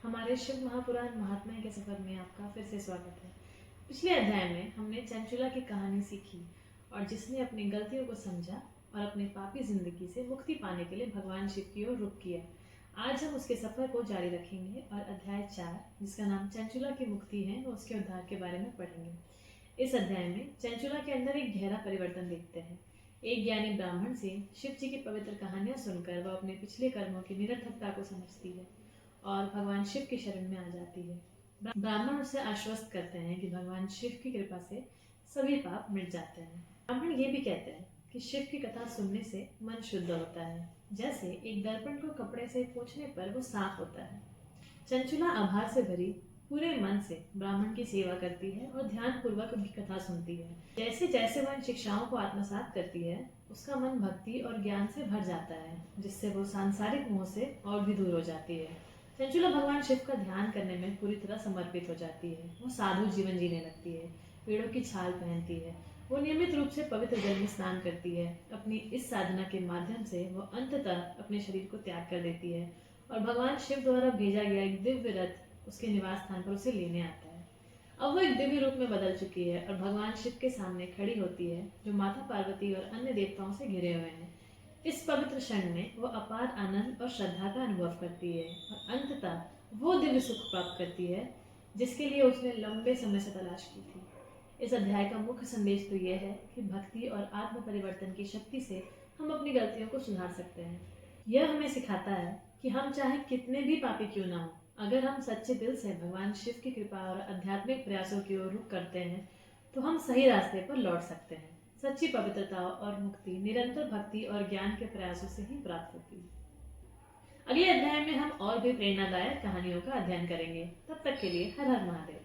हमारे शिव महापुराण महात्म्य के सफर में आपका फिर से स्वागत है। पिछले अध्याय में हमने चंचुला की कहानी सीखी और जिसने अपनी गलतियों को समझा और अपनी पापी जिंदगी से मुक्ति पाने के लिए भगवान शिव की ओर रुख किया। आज हम उसके सफर को जारी रखेंगे और अध्याय 4 जिसका नाम चंचुला की मुक्ति है वो उसके उद्धार के बारे में पढ़ेंगे। इस अध्याय में चंचुला के अंदर एक गहरा परिवर्तन देखते हैं। एक ज्ञानी ब्राह्मण से शिव जी की पवित्र कहानियां सुनकर वह अपने पिछले कर्मों की निरर्थकता को समझती है और भगवान शिव की शरण में आ जाती है। ब्राह्मण उसे आश्वस्त करते हैं कि भगवान शिव की कृपा से सभी पाप मिट जाते हैं। ब्राह्मण ये भी कहते हैं कि शिव की कथा सुनने से मन शुद्ध होता है, जैसे एक दर्पण को कपड़े से पोंछने पर वो साफ होता है। चंचुला आभार से भरी पूरे मन से ब्राह्मण की सेवा करती है और ध्यान पूर्वक उनकी कथा सुनती है। जैसे जैसे वह इन शिक्षाओं को आत्मसात करती है उसका मन भक्ति और ज्ञान से भर जाता है, जिससे वो सांसारिक मोह से और भी दूर हो जाती है। चंचुला भगवान शिव का ध्यान करने में पूरी तरह समर्पित हो जाती है। वो साधु जीवन जीने लगती है, पेड़ों की छाल पहनती है, वो नियमित रूप से पवित्र जल में स्नान करती है। अपनी इस साधना के माध्यम से वो अंततः अपने शरीर को त्याग कर देती है और भगवान शिव द्वारा भेजा गया एक दिव्य रथ उसके निवास स्थान पर उसे लेने आता है। अब वो एक दिव्य रूप में बदल चुकी है और भगवान शिव के सामने खड़ी होती है, जो माता पार्वती और अन्य देवताओं से घिरे हुए हैं। इस पवित्र क्षण में वो अपार आनंद और श्रद्धा का अनुभव करती है और अंततः वो दिव्य सुख प्राप्त करती है जिसके लिए उसने लंबे समय से तलाश की थी। इस अध्याय का मुख्य संदेश तो यह है कि भक्ति और आत्म परिवर्तन की शक्ति से हम अपनी गलतियों को सुधार सकते हैं। यह हमें सिखाता है कि हम चाहे कितने भी पापी क्यों ना हो, अगर हम सच्चे दिल से भगवान शिव की कृपा और आध्यात्मिक प्रयासों की ओर रुख करते हैं तो हम सही रास्ते पर लौट सकते हैं। सच्ची पवित्रता और मुक्ति निरंतर भक्ति और ज्ञान के प्रयासों से ही प्राप्त होती है। अगले अध्याय में हम और भी प्रेरणादायक कहानियों का अध्ययन करेंगे। तब तक के लिए हर हर महादेव।